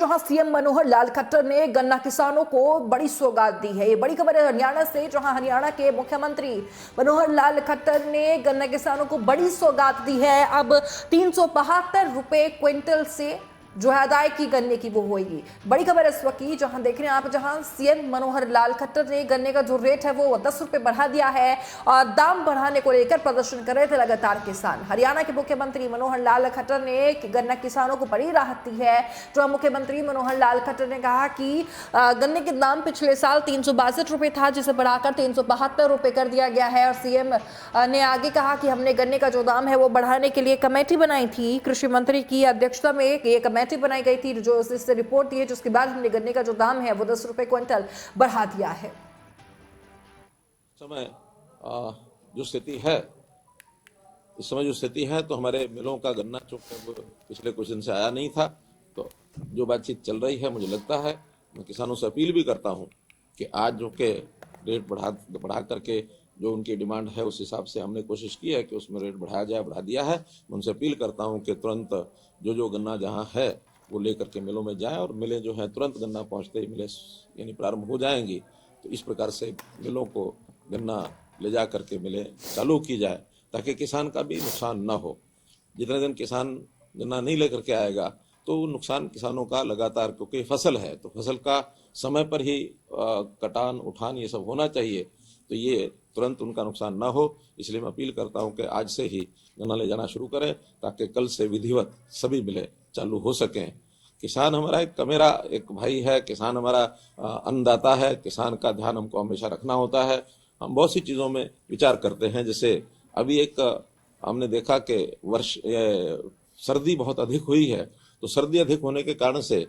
जहां सीएम मनोहर लाल खट्टर ने गन्ना किसानों को बड़ी सौगात दी है। ये बड़ी खबर है हरियाणा से, जहां हरियाणा के मुख्यमंत्री मनोहर लाल खट्टर ने गन्ना किसानों को बड़ी सौगात दी है। अब 372 रुपए क्विंटल से जो है अदायगी गन्ने की वो होगी। बड़ी खबर इस वक्त की, जहां देख रहे हैं आप, जहां सीएम मनोहर लाल खट्टर ने गन्ने का जो रेट है वो 10 रुपए बढ़ा दिया है और दाम बढ़ाने को लेकर प्रदर्शन कर रहे थे लगातार किसान। हरियाणा के मुख्यमंत्री मनोहर लाल खट्टर ने गन्ना किसानों को बड़ी राहत दी है। जो मुख्यमंत्री मनोहर लाल खट्टर ने कहा कि गन्ने के दाम पिछले साल 362 रुपए था, जिसे बढ़ाकर 372 रुपए कर दिया गया है। और सीएम ने आगे कहा कि हमने गन्ने का जो दाम है वो बढ़ाने के लिए कमेटी बनाई थी। कृषि मंत्री की अध्यक्षता में ये कमेटी बनाई गई थी जो इससे रिपोर्ट दी है, जिसके बाद हमने गन्ने का जो दाम है वो 10 रुपए क्विंटल बढ़ा दिया है। समय जो स्थिति है, इस समय जो स्थिति है तो हमारे मिलों का गन्ना चूंकि पिछले कुछ दिन से आया नहीं था, तो जो बातचीत चल रही है, मुझे लगता है, मैं किसानों से अपील भी करता हूं कि आज जो के रेट बढ़ा करके जो उनकी डिमांड है उस हिसाब से हमने कोशिश की है कि उसमें रेट बढ़ाया जाए, बढ़ा दिया है। मैं उनसे अपील करता हूं कि तुरंत जो गन्ना जहां है वो लेकर के मिलों में जाए और मिलें जो है तुरंत गन्ना पहुंचते ही मिले यानी प्रारंभ हो जाएंगी। तो इस प्रकार से मिलों को गन्ना ले जा करके मिलें चालू की जाए ताकि किसान का भी नुकसान न हो। जितने दिन किसान गन्ना नहीं लेकर के आएगा तो नुकसान किसानों का लगातार, क्योंकि फसल है तो फसल का समय पर ही कटान उठान ये सब होना चाहिए, तो ये तुरंत उनका नुकसान ना हो। इसलिए मैं अपील करता हूं कि आज से ही गन्ना ले जाना शुरू करें ताकि कल से विधिवत सभी मिलें चालू हो सकें। किसान हमारा एक भाई है, किसान हमारा अन्नदाता है, किसान का ध्यान हमको हमेशा रखना होता है। हम बहुत सी चीज़ों में विचार करते हैं, जैसे अभी हमने देखा कि सर्दी बहुत अधिक हुई है, तो सर्दी अधिक होने के कारण से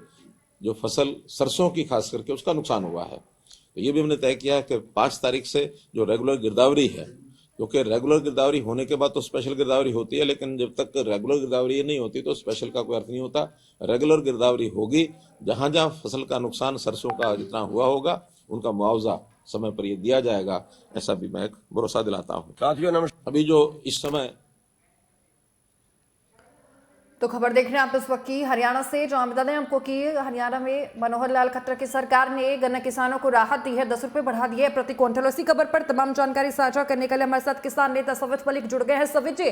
जो फसल सरसों की खास करके उसका नुकसान हुआ है। तो ये भी हमने तय किया है कि 5 तारीख से जो रेगुलर गिरदावरी है, क्योंकि रेगुलर गिरदावरी होने के बाद तो स्पेशल गिरदावरी होती है, लेकिन जब तक रेगुलर गिरदावरी नहीं होती तो स्पेशल का कोई अर्थ नहीं होता। रेगुलर गिरदावरी होगी, जहां जहां फसल का नुकसान सरसों का जितना हुआ होगा उनका मुआवजा समय पर ये दिया जाएगा, ऐसा भी मैं भरोसा दिलाता हूँ। साथियों नमस्कार। अभी जो इस समय तो खबर देख रहे हैं आप इस वक्त की हरियाणा से, जहां बता दें आपको कि हरियाणा में मनोहर लाल खट्टर की सरकार ने गन्ना किसानों को राहत दी है, 10 रुपए बढ़ा दिए प्रति क्विंटल। इसी खबर पर तमाम जानकारी साझा करने के लिए हमारे साथ किसान नेता सवित मलिक जुड़ गए हैं। सवित जी,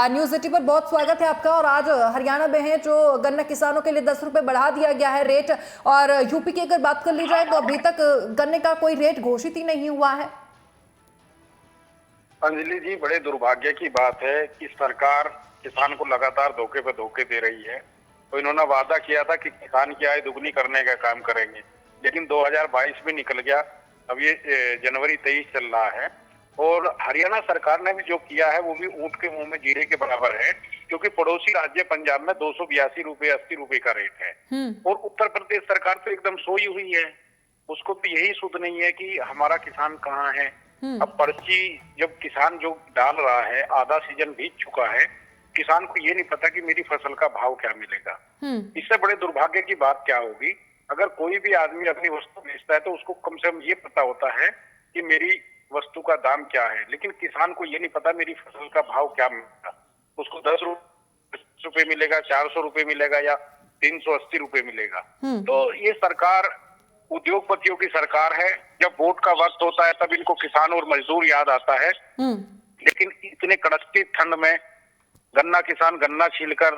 न्यूज 80 पर बहुत स्वागत है आपका। और आज हरियाणा में है जो गन्ना किसानों के लिए 10 रुपए बढ़ा दिया गया है रेट, और यूपी की अगर बात कर ली जाए तो अभी तक गन्ने का कोई रेट घोषित ही नहीं हुआ है। अंजलि जी, बड़े दुर्भाग्य की बात है कि सरकार किसान को लगातार धोखे पे धोखे दे रही है। तो इन्होंने वादा किया था कि किसान की आय दुगनी करने का काम करेंगे, लेकिन 2022 भी निकल गया, अब ये जनवरी 23 चल रहा है। और हरियाणा सरकार ने भी जो किया है वो भी ऊंट के मुंह में जीरे के बराबर है, क्योंकि पड़ोसी राज्य पंजाब में 282 रुपए 80 रुपए का रेट है और उत्तर प्रदेश सरकार तो एकदम सोई हुई है। उसको तो यही सुध नहीं है कि हमारा किसान कहाँ है। अब पर्ची जब किसान जो डाल रहा है, आधा सीजन बीत चुका है, किसान को ये नहीं पता कि मेरी फसल का भाव क्या मिलेगा। इससे बड़े दुर्भाग्य की बात क्या होगी। अगर कोई भी आदमी अपनी वस्तु बेचता है तो उसको कम से कम ये पता होता है कि मेरी वस्तु का दाम क्या है, लेकिन किसान को ये नहीं पता मेरी फसल का भाव क्या मिलेगा। उसको 10 रुपए मिलेगा, 400 रुपए मिलेगा या 380 रुपए मिलेगा। तो ये सरकार उद्योगपतियों की सरकार है। जब वोट का वक्त होता है तब इनको किसान और मजदूर याद आता है, लेकिन इतने कड़कती ठंड में गन्ना किसान गन्ना छीलकर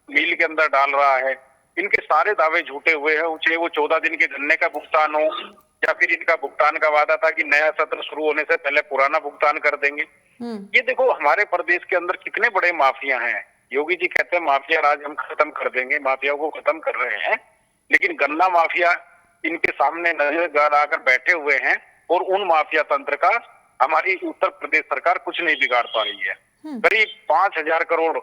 मिल के अंदर डाल रहा है। इनके सारे दावे झूठे हुए हैं, चाहे वो 14 दिन के गन्ने का भुगतान हो या फिर इनका भुगतान का वादा था कि नया सत्र शुरू होने से पहले पुराना भुगतान कर देंगे। ये देखो हमारे प्रदेश के अंदर कितने बड़े माफिया हैं। योगी जी कहते हैं माफिया राज हम खत्म कर देंगे, माफिया को खत्म कर रहे हैं, लेकिन गन्ना माफिया इनके सामने नजर गड़ाकर बैठे हुए हैं और उन माफिया तंत्र का हमारी उत्तर प्रदेश सरकार कुछ नहीं बिगाड़ पा रही है। करीब 5,000 करोड़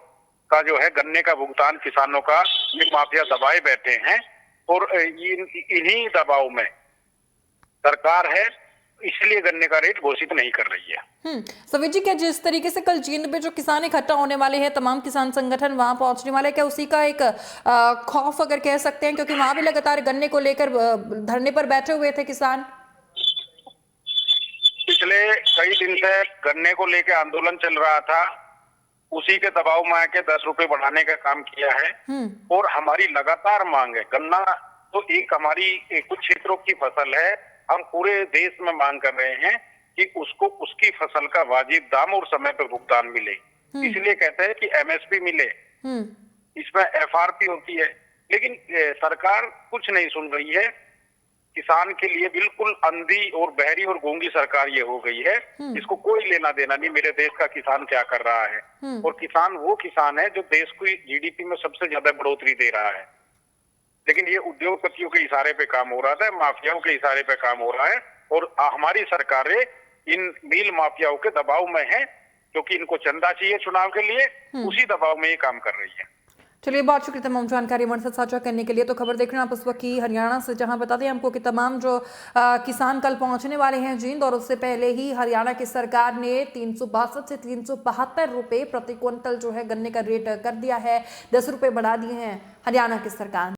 का जो है गन्ने का भुगतान किसानों का ये माफिया दबाए बैठे हैं और इन्हीं दबाव में सरकार है, इसलिए गन्ने का रेट घोषित नहीं कर रही है। सवित जी, क्या जिस तरीके से कल जींद में जो किसान इकट्ठा होने वाले हैं, तमाम किसान संगठन वहां पहुंचने वाले, क्या उसी का एक खौफ अगर कह सकते हैं, क्योंकि वहां भी लगातार गन्ने को लेकर धरने पर बैठे हुए थे किसान? पिछले कई दिन से गन्ने को लेकर आंदोलन चल रहा था, उसी के दबाव में आके 10 रुपए बढ़ाने का काम किया है और हमारी लगातार मांग है। गन्ना तो एक हमारी कुछ क्षेत्रों की फसल है, हम पूरे देश में मांग कर रहे हैं कि उसको उसकी फसल का वाजिब दाम और समय पर भुगतान मिले। इसलिए कहते हैं कि एमएसपी मिले, इसमें एफआरपी होती है, लेकिन सरकार कुछ नहीं सुन रही है। किसान के लिए बिल्कुल अंधी और बहरी और गूंगी सरकार ये हो गई है, इसको कोई लेना देना नहीं मेरे देश का किसान क्या कर रहा है। और किसान वो किसान है जो देश को जीडीपी में सबसे ज्यादा बढ़ोतरी दे रहा है, लेकिन ये उद्योगपतियों के इशारे पे काम हो रहा था, माफियाओं के इशारे पे काम हो रहा है। और हमारी सरकारें इन मिल माफियाओं के दबाव में है, क्योंकि इनको चंदा चाहिए चुनाव के लिए, उसी दबाव में ये काम कर रही है। चलिए, बहुत शुक्रिया तमाम जानकारी हमारे साथ साझा करने के लिए। तो खबर देख रहे हैं आप इस वक्त की हरियाणा से, जहां बता दें हमको कि तमाम जो किसान कल पहुंचने वाले हैं जींद, और उससे पहले ही हरियाणा की सरकार ने 362 से 372 रुपए प्रति क्विंटल जो है गन्ने का रेट कर दिया है, 10 रुपए बढ़ा दिए हैं हरियाणा की सरकार।